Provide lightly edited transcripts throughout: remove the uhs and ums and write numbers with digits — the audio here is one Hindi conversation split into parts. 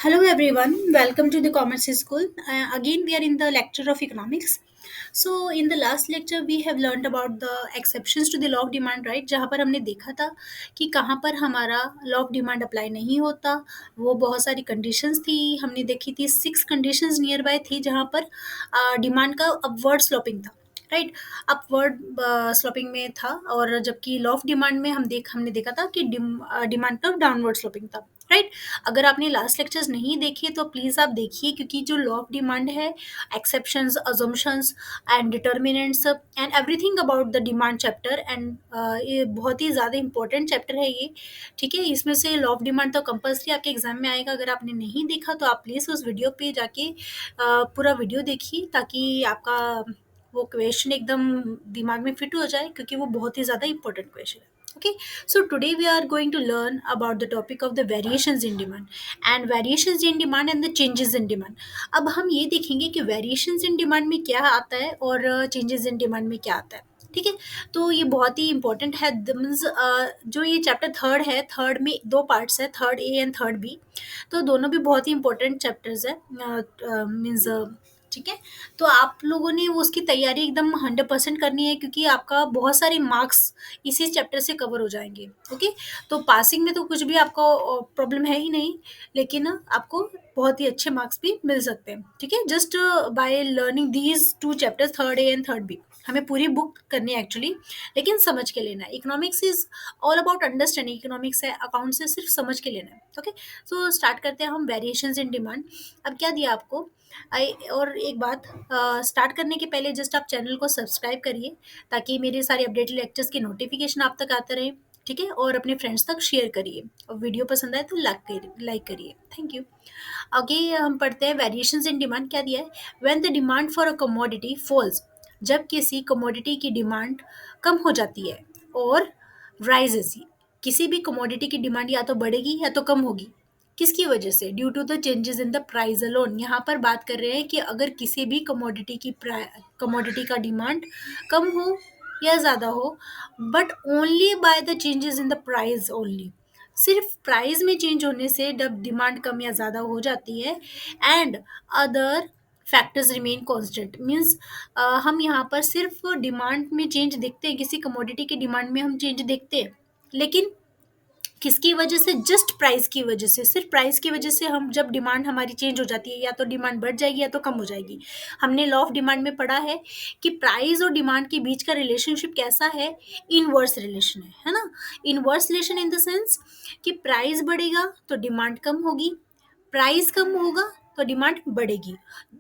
Hello everyone, welcome to the Commerce School. Again, we are in the lecture of economics. So, in the last lecture, we have learned about the exceptions to the law of demand, right? जहाँ पर हमने देखा था कि कहाँ पर हमारा लॉ ऑफ डिमांड अप्लाई नहीं होता, वो बहुत सारी कंडीशंस थी, हमने देखी थी 6 कंडीशंस नियर बाय थी जहाँ पर डिमांड का अपवर्ड स्लोपिंग था, राइट। अपवर्ड स्लोपिंग में था, और जबकि लॉ ऑफ डिमांड में हमने देखा था कि डिमांड का डाउनवर्ड स्लोपिंग था, राइट। अगर आपने लास्ट लेक्चर्स नहीं देखे तो प्लीज़ आप देखिए, क्योंकि जो लॉ ऑफ डिमांड है, exceptions, assumptions and determinants and everything about the demand chapter, and ये बहुत ही ज़्यादा इंपॉर्टेंट चैप्टर है ये, ठीक है। इसमें से लॉ ऑफ डिमांड तो कंपलसरी आपके एग्जाम में आएगा। अगर आपने नहीं देखा तो आप प्लीज़ उस वीडियो पे जाके पूरा वीडियो देखिए, ताकि आपका वो क्वेश्चन एकदम दिमाग में फिट हो जाए, क्योंकि वो बहुत ही ज़्यादा इंपॉर्टेंट क्वेश्चन है। Okay, so today we are going to learn about the topic of the variations in demand and the changes in demand. अब हम ये देखेंगे कि variations in demand में क्या आता है और changes in demand में क्या आता है, ठीक है। तो ये बहुत ही इंपॉर्टेंट है। मीन्स जो ये चैप्टर थर्ड है, थर्ड में दो पार्ट्स है, third A and third B, तो दोनों भी बहुत ही इंपॉर्टेंट चैप्टर्स है। मीन्स ठीक है। तो आप लोगों ने वो उसकी तैयारी एकदम 100% करनी है, क्योंकि आपका बहुत सारे मार्क्स इसी चैप्टर से कवर हो जाएंगे। ओके, तो पासिंग में तो कुछ भी आपको प्रॉब्लम है ही नहीं, लेकिन आपको बहुत ही अच्छे मार्क्स भी मिल सकते हैं, ठीक है। Just by learning these two chapters, third A and third B, हमें पूरी बुक करनी है एक्चुअली, लेकिन समझ के लेना है। Economics is all about understanding. Economics है, अकाउंट से सिर्फ समझ के लेना है। ओके, सो स्टार्ट करते हैं हम वेरिएशंस इन डिमांड। अब क्या दिया आपको, और एक बात, स्टार्ट करने के पहले जस्ट आप चैनल को सब्सक्राइब करिए, ताकि मेरे सारे अपडेटेड लेक्चर्स की नोटिफिकेशन आप तक आते रहे, ठीक है। और अपने फ्रेंड्स तक शेयर करिए, और वीडियो पसंद आए तो लाइक करिए, थैंक यू। आगे हम पढ़ते हैं वेरिएशंस इन डिमांड। क्या दिया है, when the demand for a commodity falls, जब किसी कमोडिटी की डिमांड कम हो जाती है, और राइजेस, किसी भी कमोडिटी की डिमांड या तो बढ़ेगी या तो कम होगी। किसकी वजह से, due to the changes in the price alone. यहाँ पर बात कर रहे हैं कि अगर किसी भी कमोडिटी का डिमांड कम हो या ज़्यादा हो, but only by the changes in the price only, सिर्फ प्राइस में चेंज होने से जब डिमांड कम या ज़्यादा हो जाती है, and other factors remain constant. Means हम यहाँ पर सिर्फ डिमांड में चेंज देखते हैं, किसी कमोडिटी की डिमांड में हम चेंज देखते हैं, लेकिन किसकी वजह से, जस्ट प्राइस की वजह से, सिर्फ प्राइस की वजह से हम जब डिमांड हमारी चेंज हो जाती है, या तो डिमांड बढ़ जाएगी या तो कम हो जाएगी। हमने लॉ ऑफ डिमांड में पढ़ा है कि प्राइस और डिमांड के बीच का रिलेशनशिप कैसा है, इनवर्स रिलेशन है ना। Inverse relation in the sense कि प्राइस बढ़ेगा तो डिमांड कम होगी, प्राइस कम होगा तो डिमांड बढ़ेगी।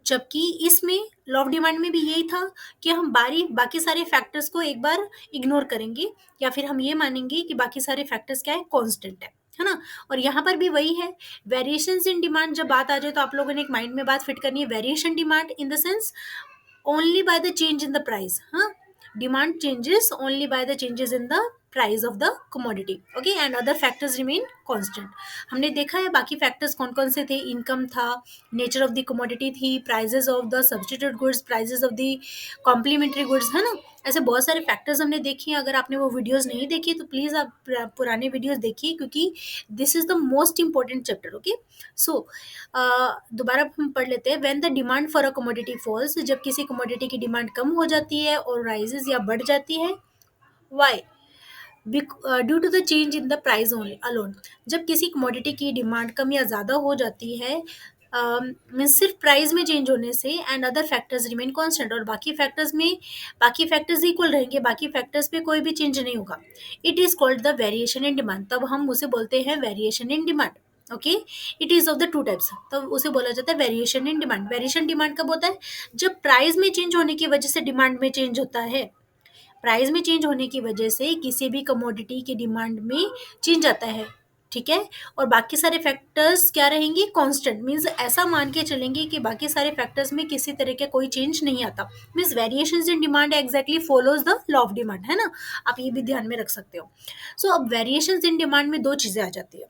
जबकि इसमें लॉ ऑफ डिमांड में भी यही था कि हम बाकी सारे फैक्टर्स को एक बार इग्नोर करेंगे, या फिर हम ये मानेंगे कि बाकी सारे फैक्टर्स क्या है, कांस्टेंट है ना। और यहाँ पर भी वही है। वेरिएशंस इन डिमांड जब बात आ जाए तो आप लोगों ने एक माइंड में बात फिट करनी है, variation demand in the sense only by the change in the price, हाँ, demand changes only by the changes in the price of the commodity, okay, and other factors remain constant। हमने देखा है बाकी फैक्टर्स कौन कौन से थे, इनकम था, नेचर ऑफ द कमोडिटी थी, prices of the substitute goods, prices of the complementary goods, है ना। ऐसे बहुत सारे फैक्टर्स हमने देखे हैं। अगर आपने वो वीडियोस नहीं देखी तो प्लीज़ आप पुराने वीडियोस देखिए, क्योंकि this is the most important chapter. Okay, so दोबारा हम पढ़ लेते हैं। When the demand for a commodity falls, जब किसी कमोडिटी की डिमांड कम हो जाती है और राइजेस या बढ़ जाती है, why, due to the change in the price only alone. जब किसी कमोडिटी की डिमांड कम या ज़्यादा हो जाती है, मीन्स सिर्फ प्राइस में चेंज होने से, and other factors remain constant, और बाकी फैक्टर्स इक्वल रहेंगे, बाकी फैक्टर्स पे कोई भी चेंज नहीं होगा, it is called the variation in demand. तब हम उसे बोलते हैं variation in demand. Okay, it is of the two types, तब उसे बोला जाता है variation in demand. Variation demand कब होता है, जब प्राइस में चेंज होने की वजह से डिमांड में चेंज होता है। प्राइस में चेंज होने की वजह से किसी भी कमोडिटी की डिमांड में चेंज आता है, ठीक है। और बाकी सारे फैक्टर्स क्या रहेंगे, कांस्टेंट। मींस ऐसा मान के चलेंगे कि बाकी सारे फैक्टर्स में किसी तरह का कोई चेंज नहीं आता। Means variations in demand exactly follows the law of demand, है ना। आप ये भी ध्यान में रख सकते हो। सो अब वेरिएशंस इन डिमांड में दो चीजें आ जाती है,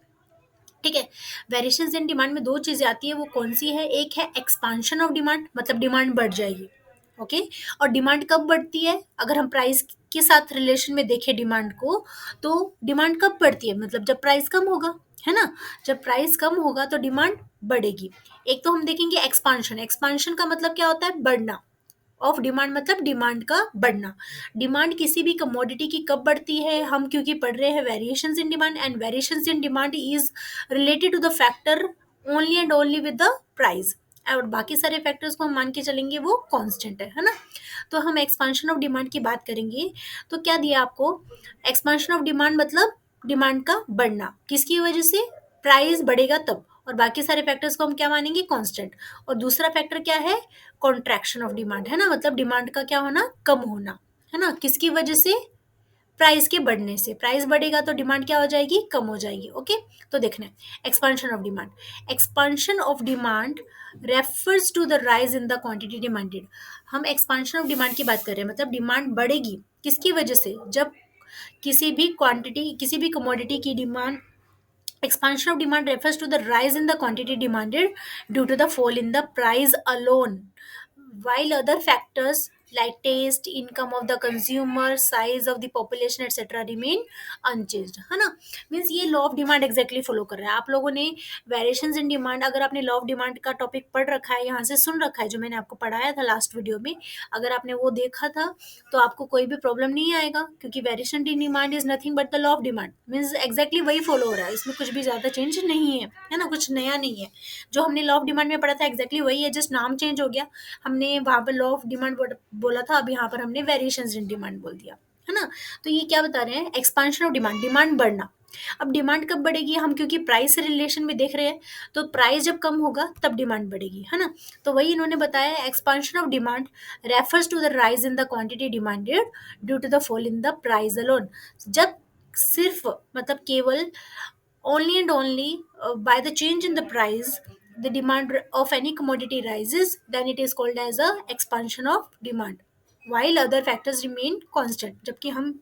ठीक है। वेरिएशंस इन डिमांड में दो चीजें आती है, वो कौन सी है, एक है एक्सपांशन ऑफ डिमांड, मतलब डिमांड बढ़ जाएगी। ओके, और डिमांड कब बढ़ती है, अगर हम प्राइस के साथ रिलेशन में देखें डिमांड को, तो डिमांड कब बढ़ती है, मतलब जब प्राइस कम होगा। है ना। जब प्राइस कम होगा तो डिमांड बढ़ेगी। एक तो हम देखेंगे एक्सपांशन। एक्सपांशन का मतलब क्या होता है? बढ़ना। ऑफ डिमांड मतलब डिमांड का बढ़ना। डिमांड किसी भी कमोडिटी की कब बढ़ती है? हम क्योंकि पढ़ रहे हैं variations in demand, and variations in demand is related to the factor only and only with the price, और बाकी सारे फैक्टर्स को हम मान के चलेंगे वो कांस्टेंट है ना। तो हम एक्सपांशन ऑफ डिमांड की बात करेंगे। तो क्या दिया आपको? एक्सपांशन ऑफ डिमांड मतलब डिमांड का बढ़ना, किसकी वजह से? प्राइस बढ़ेगा तब, और बाकी सारे फैक्टर्स को हम क्या मानेंगे? कांस्टेंट। और दूसरा फैक्टर क्या है? कॉन्ट्रैक्शन ऑफ डिमांड, है ना, मतलब डिमांड का क्या होना? कम होना, है ना, किसकी वजह से? प्राइस के बढ़ने से। प्राइस बढ़ेगा तो डिमांड क्या हो जाएगी? कम हो जाएगी। ओके, तो देखना है expansion of demand. Expansion of demand refers to the rise in the quantity demanded. हम एक्सपांशन ऑफ डिमांड की बात कर रहे हैं, मतलब डिमांड बढ़ेगी किसकी वजह से? जब किसी भी क्वांटिटी, किसी भी कमोडिटी की demand, expansion of demand refers to the rise in the quantity demanded due to the fall in the price alone, while other factors like taste, income of the consumer, size of the population etc remain unchanged, है ना। मीन्स ये law of demand exactly follow कर रहा है। आप लोगों ने वेरिएशंस इन डिमांड, अगर आपने लॉ ऑफ डिमांड का टॉपिक पढ़ रखा है, यहाँ से सुन रखा है जो मैंने आपको पढ़ाया था लास्ट वीडियो में, अगर आपने वो देखा था तो आपको कोई भी प्रॉब्लम नहीं आएगा, क्योंकि variation in demand is nothing but the law of demand. Means exactly वही फॉलो हो रहा है, इसमें कुछ भी ज़्यादा चेंज नहीं है ना, कुछ नया नहीं है। जो हमने लॉ ऑफ डिमांड में पढ़ा था एग्जैक्टली वही है, जस्ट नाम चेंज हो गया। हमने वहाँ पर लॉ ऑफ डिमांड बोला था, अब यहाँ पर हमने वेरिएशंस इन डिमांड बोल दिया, है ना। तो ये क्या बता रहे हैं? एक्सपांशन ऑफ डिमांड, डिमांड बढ़ना। अब डिमांड कब बढ़ेगी? हम क्योंकि प्राइस से रिलेशन में देख रहे हैं, तो प्राइस जब कम होगा तब डिमांड बढ़ेगी, है ना। तो वही इन्होंने बताया, expansion of demand refers to the rise in the quantity demanded due to the fall in the price alone. जब सिर्फ मतलब केवल only and only by the change in the price the demand of any commodity rises, then it is called as a expansion of demand, while other factors remain constant। जबकि हम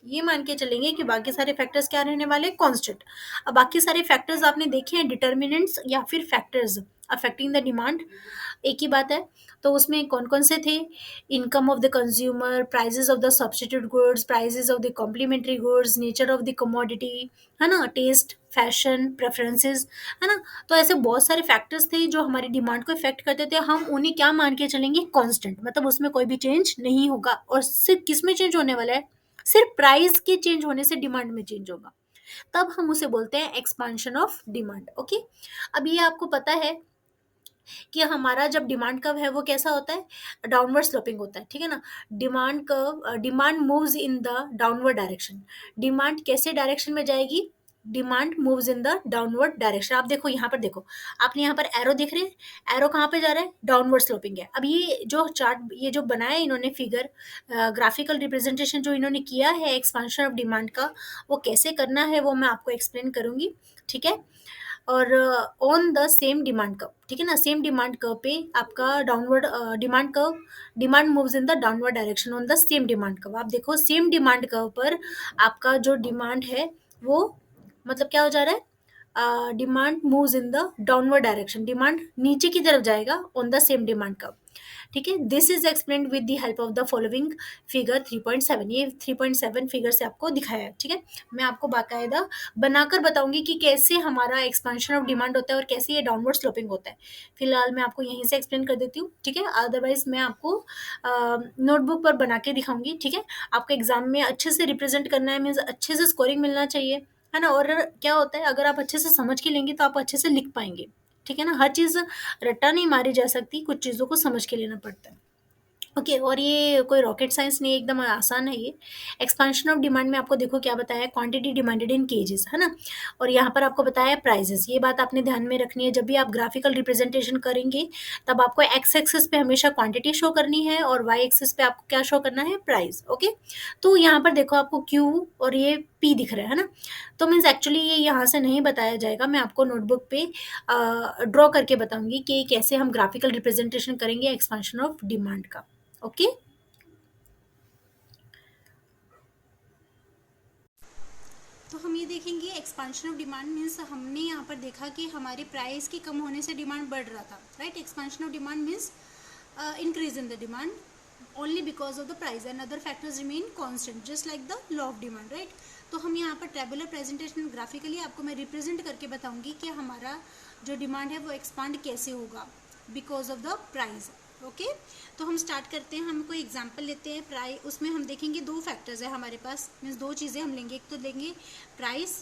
ये मान के चलेंगे कि बाकी सारे फैक्टर्स क्या रहने वाले? कांस्टेंट। अब बाकी सारे फैक्टर्स आपने देखे हैं, डिटर्मिनेंट्स या फिर फैक्टर्स अफेक्टिंग द डिमांड, एक ही बात है। तो उसमें कौन कौन से थे? Income of the consumer, prices of the substitute goods, prices of the complementary goods, nature of the commodity, है ना, टेस्ट, फैशन, प्रेफरेंसेस, है ना। तो ऐसे बहुत सारे फैक्टर्स थे जो हमारी डिमांड को इफेक्ट करते थे। हम उन्हें क्या मान के चलेंगे? कांस्टेंट, मतलब उसमें कोई भी चेंज नहीं होगा। और सिर्फ किस में चेंज होने वाला है? सिर्फ प्राइस के चेंज होने से डिमांड में चेंज होगा, तब हम उसे बोलते हैं एक्सपांशन ऑफ डिमांड। ओके, अब ये आपको पता है कि हमारा जब डिमांड कर्व है वो कैसा होता है? डाउनवर्ड स्लोपिंग होता है, ठीक है ना। Demand curve, demand moves in the downward direction. Demand कैसे डायरेक्शन में जाएगी? Demand moves in the downward direction. आप देखो यहाँ पर, देखो आपने यहाँ पर एरो दिख रहे हैं, एरो कहाँ पे जा रहा है? डाउनवर्ड स्लोपिंग है। अब ये जो चार्ट, ये जो बनाया है इन्होंने फिगर, ग्राफिकल रिप्रेजेंटेशन जो इन्होंने किया है एक्सपांशन ऑफ डिमांड का, वो कैसे करना है वो मैं आपको एक्सप्लेन करूंगी, ठीक है। और on the same demand curve, ठीक है ना, सेम डिमांड कर्व पे आपका downward demand curve, demand moves in the downward direction on the same demand curve. आप देखो सेम डिमांड कर्व पर आपका जो डिमांड है वो मतलब क्या हो जा रहा है? Demand moves in the downward direction, demand नीचे की तरफ जाएगा on the same demand curve, ठीक है। This is explained with the help of the following figure 3.7। ये 3.7 फिगर से आपको दिखाया है, ठीक है। मैं आपको बाकायदा बनाकर बताऊंगी कि कैसे हमारा एक्सपांशन ऑफ डिमांड होता है और कैसे ये डाउनवर्ड स्लोपिंग होता है। फिलहाल मैं आपको यहीं से एक्सप्लेन कर देती हूँ, ठीक है। अदरवाइज मैं आपको नोटबुक पर बना के दिखाऊंगी, ठीक है। आपको एग्जाम में अच्छे से रिप्रेजेंट करना है, मीन्स अच्छे से स्कोरिंग मिलना चाहिए, है ना। और क्या होता है, अगर आप अच्छे से समझ के लेंगे तो आप अच्छे से लिख पाएंगे, ठीक है ना। हर चीज़ रट्टा नहीं मारी जा सकती, कुछ चीज़ों को समझ के लेना पड़ता है। ओके, और ये कोई रॉकेट साइंस नहीं है, एकदम आसान है ये। एक्सपांशन ऑफ डिमांड में आपको देखो क्या बताया है? क्वांटिटी डिमांडेड इन केजेस, है ना। और यहाँ पर आपको बताया है प्राइजेस। ये बात आपने ध्यान में रखनी है, जब भी आप ग्राफिकल रिप्रेजेंटेशन करेंगे तब आपको एक्स एक्सिस पे हमेशा क्वांटिटी शो करनी है और वाई एक्सिस पे आपको क्या शो करना है? प्राइस। ओके, तो यहाँ पर देखो आपको क्यू और ये पी दिख रहा है ना। तो मीन्स एक्चुअली ये यहाँ से नहीं बताया जाएगा, मैं आपको नोटबुक पे ड्रॉ करके बताऊंगी कि कैसे हम ग्राफिकल रिप्रेजेंटेशन करेंगे एक्सपांशन ऑफ डिमांड का। ओके, तो हम ये देखेंगे एक्सपांशन ऑफ डिमांड मीन्स हमने यहाँ पर देखा कि हमारे प्राइस के कम होने से डिमांड बढ़ रहा था, right. Expansion of demand means increase in the demand only because of the price and other factors remain constant just like the law of demand, right। तो हम यहाँ पर टेबुलर प्रेजेंटेशन ग्राफिकली आपको मैं रिप्रेजेंट करके बताऊंगी कि हमारा जो डिमांड है वो एक्सपांड कैसे होगा because of the price. Okay, तो हम स्टार्ट करते हैं। हम कोई एग्जांपल लेते हैं प्राइस, उसमें हम देखेंगे दो फैक्टर्स है हमारे पास, मीन्स दो चीज़ें हम लेंगे। एक तो लेंगे प्राइस,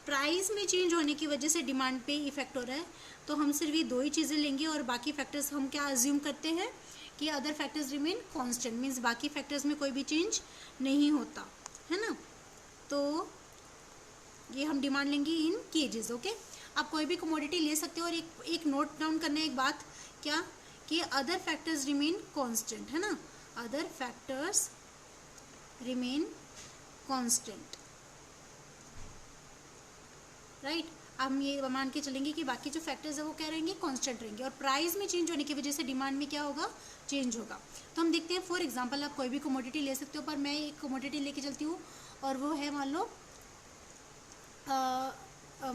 प्राइस में चेंज होने की वजह से डिमांड पे इफेक्ट हो रहा है, तो हम सिर्फ ये दो ही चीज़ें लेंगे और बाकी फैक्टर्स हम क्या अज्यूम करते हैं कि other factors remain constant, means बाकी फैक्टर्स में कोई भी चेंज नहीं होता है ना। तो ये हम डिमांड लेंगे इन केजेस। ओके, आप कोई भी कमोडिटी ले सकते हो और एक नोट डाउन करना है एक बात, क्या कि अदर फैक्टर्स रिमेन कांस्टेंट है ना, other factors remain constant, right. हम ये मान के चलेंगे कि बाकी जो फैक्टर्स है वो क्या रहेंगे, कांस्टेंट रहेंगे, और प्राइस में चेंज होने की वजह से डिमांड में क्या होगा, चेंज होगा। तो हम देखते हैं, फॉर एग्जांपल आप कोई भी कमोडिटी ले सकते हो, पर मैं एक कमोडिटी लेके चलती हूँ और वो है मान लो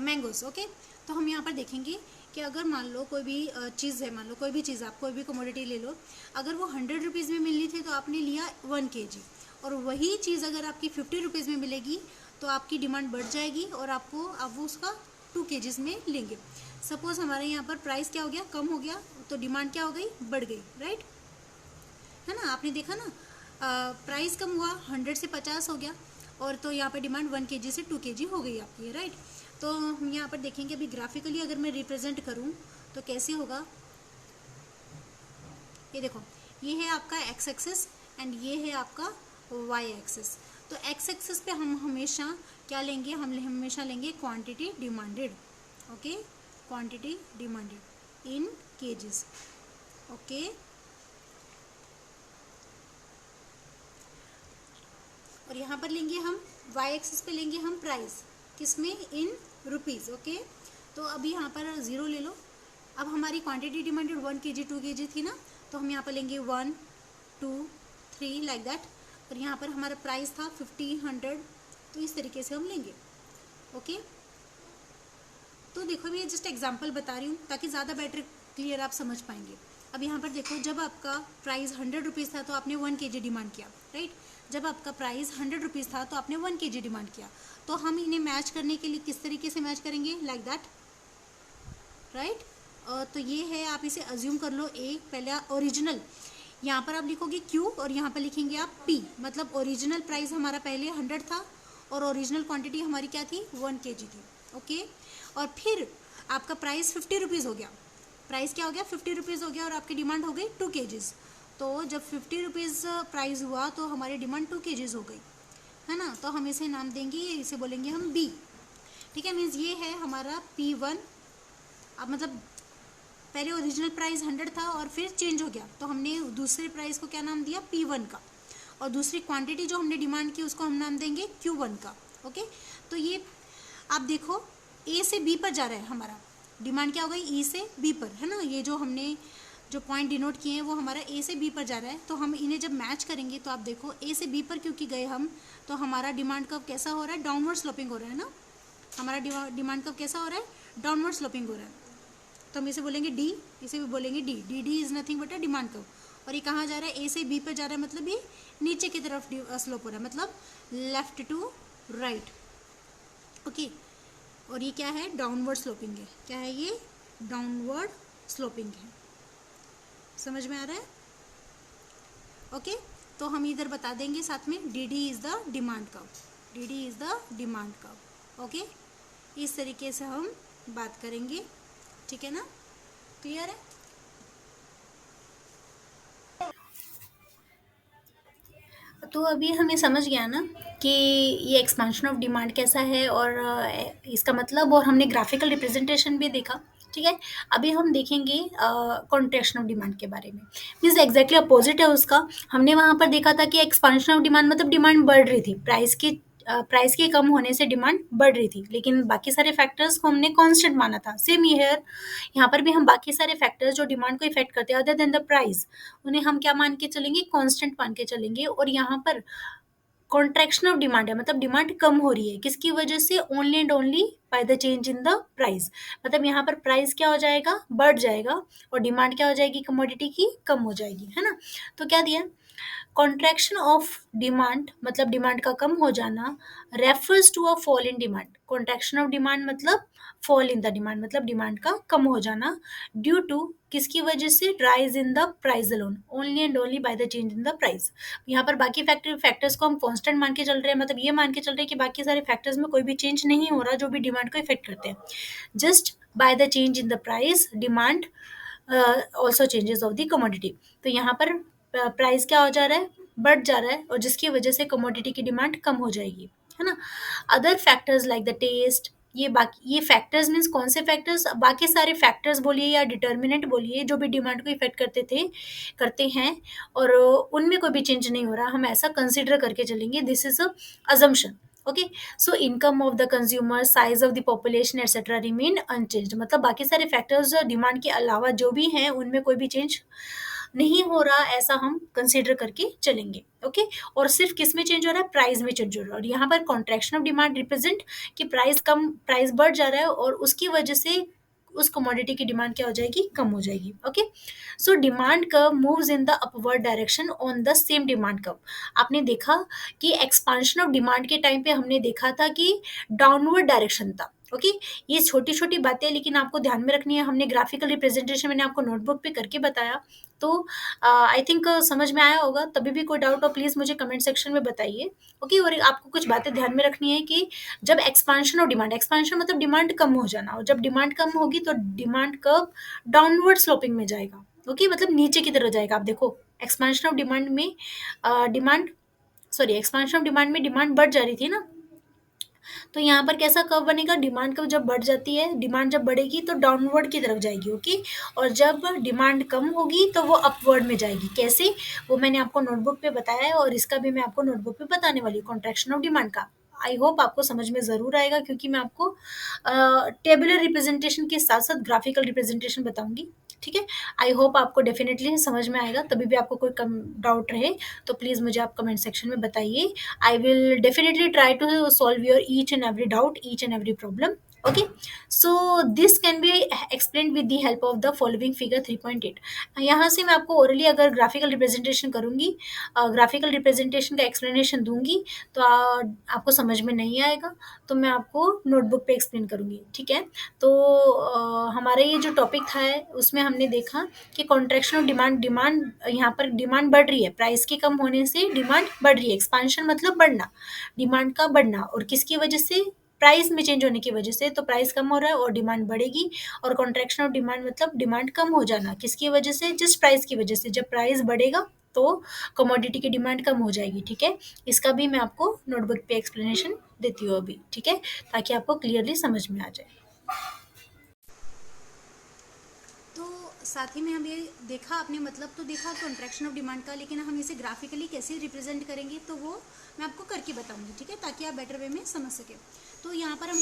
मैंगोस। ओके, तो हम यहाँ पर देखेंगे कि अगर मान लो कोई भी चीज़ है, मान लो कोई भी चीज़, आप कोई भी कमोडिटी ले लो, अगर वो 100 रुपीज़ में मिलनी थी तो आपने लिया 1 kg, और वही चीज़ अगर आपकी 50 रुपीज़ में मिलेगी तो आपकी डिमांड बढ़ जाएगी और आपको अब वो उसका 2 kg में लेंगे। सपोज हमारे यहाँ पर प्राइस क्या हो गया, कम हो गया, तो डिमांड क्या हो गई, बढ़ गई, राइट है ना। आपने देखा ना, प्राइस कम हुआ, 100 से 50 हो गया, और तो यहाँ पर डिमांड 1 kg से 2 kg हो गई आपकी, राइट। तो हम यहाँ पर देखेंगे अभी ग्राफिकली अगर मैं रिप्रेजेंट करूँ तो कैसे होगा। ये देखो, ये है आपका एक्स एक्सिस एंड ये है आपका वाई एक्सिस। तो एक्स एक्सिस पे हम हमेशा क्या लेंगे, हम हमेशा लेंगे quantity demanded. Okay, quantity demanded in cases. Okay, और यहाँ पर लेंगे हम वाई एक्सिस पे लेंगे हम प्राइस, किसमें, इन रुपीज़। ओके, तो अभी यहाँ पर 0 ले लो। अब हमारी क्वांटिटी डिमांडेड 1 kg 2 kg थी ना, तो हम यहाँ पर लेंगे 1 2 3 लाइक दैट, और यहाँ पर हमारा प्राइस था 50 100, तो इस तरीके से हम लेंगे। ओके, तो देखो मैं जस्ट एग्जांपल बता रही हूँ ताकि ज़्यादा बेटर क्लियर आप समझ पाएंगे। अब यहाँ पर देखो, जब आपका प्राइस 100 रुपीज़ था तो आपने 1 kg डिमांड किया, राइट। जब आपका प्राइस 100 रुपीज़ था तो आपने 1 kg डिमांड किया, तो हम इन्हें मैच करने के लिए किस तरीके से मैच करेंगे, लाइक दैट, राइट। तो ये है, आप इसे अज्यूम कर लो ए, पहले ओरिजिनल, यहाँ पर आप लिखोगे क्यू और यहाँ पर लिखेंगे आप पी, मतलब ओरिजिनल प्राइस हमारा पहले 100 था और ओरिजिनल क्वांटिटी हमारी क्या थी, 1 kg थी। ओके, और फिर आपका प्राइस 50 रुपीज़ हो गया, प्राइस क्या हो गया, 50 रुपीज़ हो गया, और आपकी डिमांड हो गई 2 kg। तो जब 50 रुपीज़ प्राइस हुआ तो हमारी डिमांड 2 kg हो गई, है ना। तो हम इसे नाम देंगे, इसे बोलेंगे हम बी, ठीक है। मीन्स ये है हमारा P1। अब मतलब पहले ओरिजिनल प्राइस 100 था और फिर चेंज हो गया, तो हमने दूसरे प्राइस को क्या नाम दिया, P1 का, और दूसरी क्वांटिटी जो हमने डिमांड की उसको हम नाम देंगे Q1 का। ओके, तो ये आप देखो ए से बी पर जा रहा है, हमारा डिमांड क्या हो गई, ई से बी पर, है ना। ये जो हमने जो पॉइंट डिनोट किए हैं वो हमारा ए से बी पर जा रहा है, तो हम इन्हें जब मैच करेंगे तो आप देखो ए से बी पर क्योंकि गए हम, तो हमारा डिमांड कब कैसा हो रहा है, डाउनवर्ड स्लोपिंग हो रहा है ना। हमारा डिमांड कब कैसा हो रहा है, डाउनवर्ड स्लोपिंग हो रहा है, तो हम इसे बोलेंगे डी, इसे भी बोलेंगे D. D D is nothing but a demand curve, और ये कहाँ जा रहा है, ए से बी पर जा रहा है, मतलब ये नीचे की तरफ स्लोप हो रहा है, मतलब लेफ्ट टू राइट। ओके, और ये क्या है, डाउनवर्ड स्लोपिंग है, क्या है ये, डाउनवर्ड स्लोपिंग है, समझ में आ रहा है। ओके, तो हम इधर बता देंगे साथ में, D D is the demand curve, D D is the demand curve. Okay, इस तरीके से हम बात करेंगे, ठीक है ना, क्लियर है। तो अभी हमें समझ गया ना कि ये एक्सपेंशन ऑफ डिमांड कैसा है, और इसका मतलब, और हमने ग्राफिकल रिप्रेजेंटेशन भी देखा, ठीक है। अभी हम देखेंगे कॉन्ट्रैक्शन ऑफ डिमांड के बारे में, मीन्स एग्जैक्टली अपोजिट है उसका। हमने वहाँ पर देखा था कि एक्सपेंशन ऑफ डिमांड मतलब डिमांड बढ़ रही थी, प्राइस के कम होने से डिमांड बढ़ रही थी, लेकिन बाकी सारे फैक्टर्स को हमने कांस्टेंट माना था। सेम ईयर यहाँ पर भी हम बाकी सारे फैक्टर्स जो डिमांड को इफेक्ट करते हैं अदर देन द प्राइस, उन्हें हम क्या मान के चलेंगे, कांस्टेंट मान के चलेंगे। और यहाँ पर कॉन्ट्रैक्शन ऑफ डिमांड है, मतलब डिमांड कम हो रही है, किसकी वजह से, only and only by the change in the price, मतलब यहाँ पर प्राइस क्या हो जाएगा, बढ़ जाएगा, और डिमांड क्या हो जाएगी, कमोडिटी की कम हो जाएगी, है ना। तो क्या दिया, कॉन्ट्रैक्शन ऑफ डिमांड मतलब डिमांड का कम हो जाना refers to a fall in demand. Contraction of demand मतलब फॉल इन द डिमांड, मतलब डिमांड का कम हो जाना ड्यू टू किसकी वजह से, rise in the price alone, only and only by the change in the price. यहाँ पर बाकी फैक्टर्स को हम कांस्टेंट मान के चल रहे हैं, मतलब ये मान के चल रहे हैं कि बाकी सारे फैक्टर्स में कोई भी चेंज नहीं हो रहा जो भी डिमांड को इफेक्ट करते हैं। Just by the change in the price demand also changes of the commodity. तो यहाँ पर प्राइस क्या हो जा रहा है, बढ़ जा रहा है, और जिसकी वजह से कमोडिटी की डिमांड कम हो जाएगी, है ना। Other factors like the taste, ये बाकी ये फैक्टर्स मीन्स कौन से फैक्टर्स, बाकी सारे फैक्टर्स बोलिए या डिटर्मिनेंट बोलिए जो भी डिमांड को इफेक्ट करते हैं, और उनमें कोई भी चेंज नहीं हो रहा, हम ऐसा कंसिडर करके चलेंगे, this is a assumption. Okay, so income of the consumer, size of the population etcetera remain unchanged, मतलब बाकी सारे फैक्टर्स डिमांड के अलावा जो भी हैं उनमें कोई भी चेंज नहीं हो रहा, ऐसा हम कंसिडर करके चलेंगे। ओके, और सिर्फ किस में चेंज हो रहा है, प्राइस में चेंज हो रहा है, और यहाँ पर कॉन्ट्रैक्शन ऑफ डिमांड रिप्रेजेंट कि प्राइस बढ़ जा रहा है और उसकी वजह से उस कमोडिटी की डिमांड क्या हो जाएगी, कम हो जाएगी। Okay, so demand curve moves in the upward direction on the same demand curve. आपने देखा कि एक्सपांशन ऑफ डिमांड के टाइम पे हमने देखा था कि डाउनवर्ड डायरेक्शन था। ओके, ये छोटी छोटी बातें लेकिन आपको ध्यान में रखनी है, हमने ग्राफिकल रिप्रेजेंटेशन मैंने आपको नोटबुक पे करके बताया, तो आई थिंक समझ में आया होगा। तभी भी कोई डाउट हो प्लीज़ मुझे कमेंट सेक्शन में बताइए। ओके, और आपको कुछ बातें ध्यान में रखनी है कि जब एक्सपांशन ऑफ डिमांड, एक्सपांशन मतलब डिमांड कम हो जाना, और जब डिमांड कम होगी तो डिमांड कर्व डाउनवर्ड स्लोपिंग में जाएगा। ओके, मतलब नीचे की तरफ जाएगा। आप देखो एक्सपांशन ऑफ डिमांड में डिमांड एक्सपांशन ऑफ डिमांड में डिमांड बढ़ जा रही थी ना, तो यहाँ पर कैसा कर्व बनेगा, डिमांड कर्व जब बढ़ जाती है, डिमांड जब बढ़ेगी तो डाउनवर्ड की तरफ जाएगी। ओके, और जब डिमांड कम होगी तो वो अपवर्ड में जाएगी। कैसे, वो मैंने आपको नोटबुक पे बताया है, और इसका भी मैं आपको नोटबुक पे बताने वाली हूँ कॉन्ट्रैक्शन ऑफ डिमांड का। आई होप आपको समझ में ज़रूर आएगा, क्योंकि मैं आपको टेबुलर रिप्रेजेंटेशन के साथ साथ ग्राफिकल रिप्रेजेंटेशन बताऊंगी। ठीक है, आई होप आपको डेफिनेटली समझ में आएगा। तभी भी आपको कोई कम डाउट रहे तो प्लीज़ मुझे आप कमेंट सेक्शन में बताइए। I will definitely try to solve your each and every doubt, each and every problem. Okay, so this can be explained with the help of the following figure 3.8। यहाँ से मैं आपको ओरली अगर ग्राफिकल रिप्रेजेंटेशन करूँगी, ग्राफिकल रिप्रेजेंटेशन का एक्सप्लेनेशन दूंगी, तो आपको समझ में नहीं आएगा, तो मैं आपको नोटबुक पे एक्सप्लेन करूँगी। ठीक है, तो हमारा ये जो टॉपिक था उसमें हमने देखा कि कॉन्ट्रैक्शन ऑफ डिमांड यहाँ पर डिमांड बढ़ रही है, प्राइस के कम होने से डिमांड बढ़ रही है। एक्सपांशन मतलब बढ़ना, डिमांड का बढ़ना, और किसकी वजह से, प्राइस में चेंज होने की वजह से, तो प्राइस कम हो रहा है और डिमांड बढ़ेगी। और कॉन्ट्रैक्शन ऑफ डिमांड मतलब डिमांड कम हो जाना, किसकी वजह से, जिस प्राइस की वजह से, जब प्राइस बढ़ेगा तो कमोडिटी की डिमांड कम हो जाएगी। ठीक है, इसका भी मैं आपको नोटबुक पे एक्सप्लेनेशन देती हूँ अभी। ठीक है, ताकि आपको क्लियरली समझ में आ जाए। तो साथ ही में हम ये देखा, आपने मतलब तो देखा कॉन्ट्रैक्शन ऑफ डिमांड का, लेकिन हम इसे ग्राफिकली कैसे रिप्रेजेंट करेंगे तो वो मैं आपको करके बताऊंगी। ठीक है, ताकि आप बेटर वे में समझ सके। तो यहाँ पर हम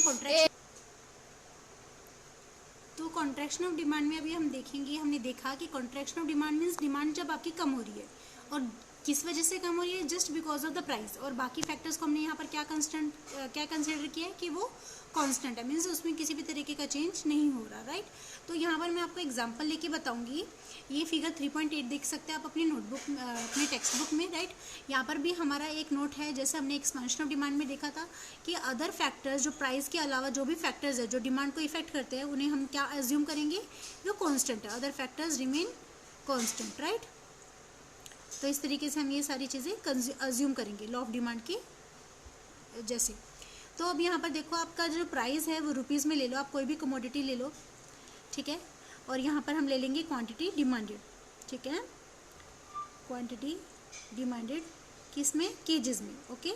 कॉन्ट्रैक्शन ऑफ डिमांड में अभी हम देखेंगे, हमने देखा कि contraction of demand means demand जब आपकी कम हो रही है, और किस वजह से कम हो रही है, just because of the price, और बाकी फैक्टर्स को हमने यहाँ पर क्या कंसिडर किया है कि वो कांस्टेंट है, मीन्स उसमें किसी भी तरीके का चेंज नहीं हो रहा। राइट, तो यहाँ पर मैं आपको एग्जांपल लेके बताऊंगी। ये फिगर 3.8 देख सकते हैं आप अपनी नोटबुक, अपने टेक्स्ट बुक में। राइट, यहाँ पर भी हमारा एक नोट है, जैसे हमने एक्सपेंशन ऑफ डिमांड में देखा था कि अदर फैक्टर्स, जो प्राइस के अलावा जो भी फैक्टर्स है जो डिमांड को इफेक्ट करते हैं, उन्हें हम क्या एज्यूम करेंगे, वो कॉन्स्टेंट है, other factors remain constant. Right, तो इस तरीके से हम ये सारी चीज़ें अज्यूम करेंगे लॉ ऑफ डिमांड की जैसे। तो अब यहाँ पर देखो, आपका जो प्राइस है वो रुपीज़ में ले लो, आप कोई भी कमोडिटी ले लो। ठीक है, और यहाँ पर हम ले लेंगे क्वांटिटी डिमांडेड। ठीक है, क्वांटिटी डिमांडेड किस में, केजेस में। ओके,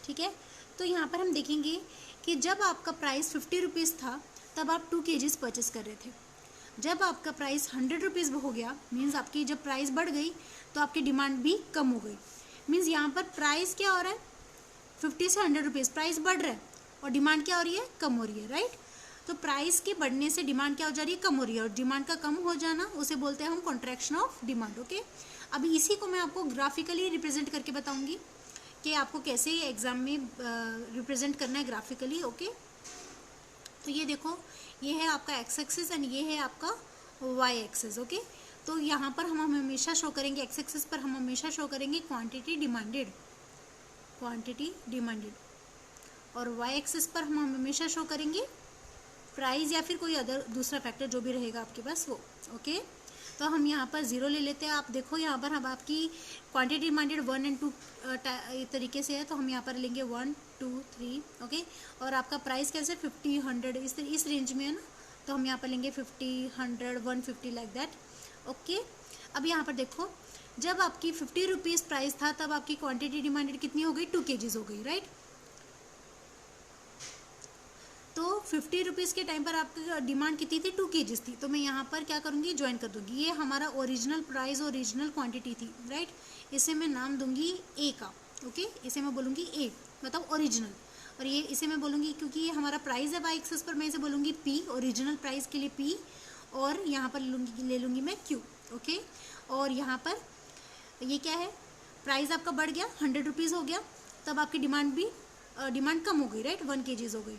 ठीक है, तो यहाँ पर हम देखेंगे कि जब आपका प्राइस 50 रुपीज़ था तब आप 2 केजीज परचेस कर रहे थे। जब आपका प्राइस 100 रुपीज़ हो गया, मीन्स आपकी जब प्राइस बढ़ गई तो आपकी डिमांड भी कम हो गई। मीन्स यहाँ पर प्राइस क्या हो रहा है, 50 से 100 रुपीज़ प्राइस बढ़ रहा है, और डिमांड क्या हो रही है, कम हो रही है। राइट, तो प्राइस के बढ़ने से डिमांड क्या हो जा रही है, कम हो रही है, और डिमांड का कम हो जाना उसे बोलते हैं हम कॉन्ट्रैक्शन ऑफ डिमांड। ओके, अभी इसी को मैं आपको ग्राफिकली रिप्रेजेंट करके बताऊंगी कि आपको कैसे एग्जाम में रिप्रेजेंट करना है ग्राफिकली। ओके, तो ये देखो, ये है आपका एक्स एक्सिस एंड ये है आपका वाई एक्सिस। ओके, तो यहाँ पर हम हमेशा शो करेंगे, एक्स एक्सिस पर हम हमेशा शो करेंगे क्वांटिटी डिमांडेड, और वाई एक्सिस पर हम हमेशा शो करेंगे प्राइस या फिर कोई अदर दूसरा फैक्टर जो भी रहेगा आपके पास वो। ओके, तो हम यहाँ पर 0 ले लेते हैं। आप देखो यहाँ पर हम आपकी क्वांटिटी डिमांडेड 1 और 2 तरीके से है, तो हम यहाँ पर लेंगे 1 2 3। ओके, और आपका प्राइस कैसे 50 100 इस रेंज में है ना, तो हम यहाँ पर लेंगे 50 100 150 लाइक दैट। ओके, अब यहाँ पर देखो, जब आपकी 50 रुपीज़ प्राइस था तब आपकी क्वांटिटी डिमांडेड कितनी हो गई, 2 kgs हो गई, राइट। तो 50 रुपीज़ के टाइम पर आपकी डिमांड कितनी थी, 2 kgs थी। तो मैं यहाँ पर क्या करूँगी, ज्वाइन कर दूँगी। ये हमारा ओरिजिनल प्राइस, ओरिजिनल क्वांटिटी थी, राइट। इसे मैं नाम दूँगी ए का। ओके, इसे मैं बोलूँगी ए, मतलब ओरिजिनल। और ये इसे मैं बोलूँगी, क्योंकि ये हमारा प्राइस है वाई एक्सिस पर, मैं इसे बोलूँगी पी, ओरिजिनल प्राइस के लिए पी। और यहाँ पर ले लूँगी मैं क्यू। ओके, और यहाँ पर ये क्या है, प्राइस आपका बढ़ गया, 100 रुपीज़ हो गया, तब आपकी डिमांड कम हो गई, राइट, 1 kgs हो गई।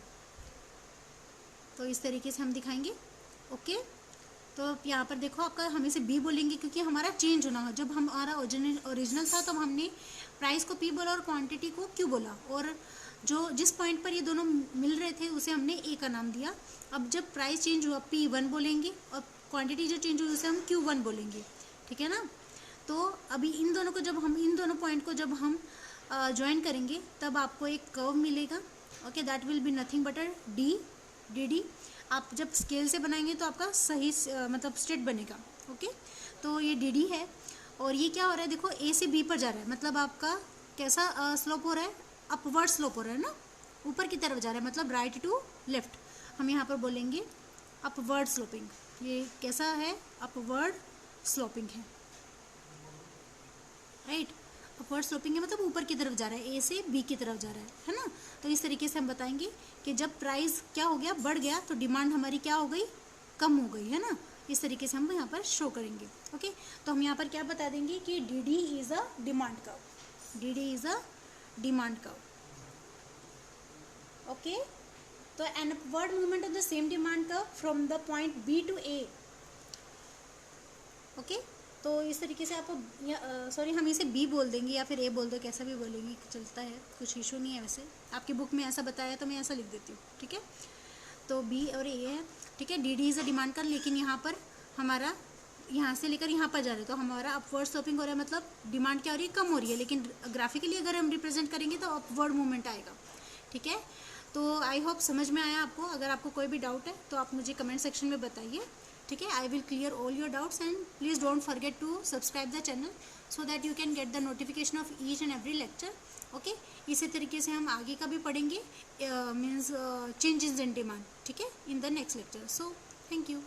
तो इस तरीके से हम दिखाएंगे। ओके, तो यहाँ पर देखो, आपका हम इसे बी बोलेंगे क्योंकि हमारा चेंज होना है। जब हमारा ओरिजिनल था तब हमने प्राइस को पी बोला और क्वांटिटी को क्यू बोला, और जिस पॉइंट पर ये दोनों मिल रहे थे उसे हमने ए का नाम दिया। अब जब प्राइस चेंज हुआ P1 बोलेंगे, और क्वांटिटी जो चेंज हुई उसे हम Q1 बोलेंगे, ठीक है ना। तो अभी इन दोनों पॉइंट को जब हम ज्वाइन करेंगे तब आपको एक कर्व मिलेगा। Okay, that will be nothing but D. आप जब स्केल से बनाएंगे तो आपका सही मतलब स्ट्रेट बनेगा। ओके, तो ये डी है, और ये क्या हो रहा है, देखो ए से बी पर जा रहा है, मतलब आपका कैसा स्लोप हो रहा है, अपवर्ड स्लोप हो रहा है ना, ऊपर की तरफ जा रहा है, मतलब राइट टू लेफ्ट। हम यहाँ पर बोलेंगे अपवर्ड स्लोपिंग। ये कैसा है, अपवर्ड स्लोपिंग है, राइट। अपवर्ड स्लोपिंग है मतलब ऊपर की तरफ जा रहा है, ए से बी की तरफ जा रहा है ना। तो इस तरीके से हम बताएंगे कि जब प्राइस क्या हो गया, बढ़ गया, तो डिमांड हमारी क्या हो गई, कम हो गई, है ना। इस तरीके से हम यहाँ पर शो करेंगे। ओके, तो हम यहाँ पर क्या बता देंगे कि D D is a demand curve, D D is a demand curve. Okay, तो an upward movement of the same demand curve from the point B to A. Okay, तो इस तरीके से आप सॉरी हम इसे बी बोल देंगे या फिर ए बोल दो, कैसा भी बोलेंगे चलता है, कुछ इशू नहीं है। वैसे आपकी बुक में ऐसा बताया तो मैं ऐसा लिख देती हूँ, ठीक है। तो बी और ए है, ठीक है। D D is a demand कर, लेकिन यहाँ पर हमारा यहाँ से लेकर यहाँ पर जा रहे हैं, तो हमारा अपवर्ड स्लोपिंग हो रहा है, मतलब डिमांड क्या हो रही है, कम हो रही है। लेकिन ग्राफिकली अगर हम रिप्रेजेंट करेंगे तो अपवर्ड मूवमेंट आएगा, ठीक है। तो आई होप समझ में आया आपको। अगर आपको कोई भी डाउट है तो आप मुझे कमेंट सेक्शन में बताइए, ठीक है। I will clear all your doubts, and please don't forget to subscribe the channel so that you can get the notification of each and every lecture. Okay, इसी तरीके से हम आगे का भी पढ़ेंगे, मीन्स चेंजेस इन डिमांड, ठीक है, in the next lecture. So thank you.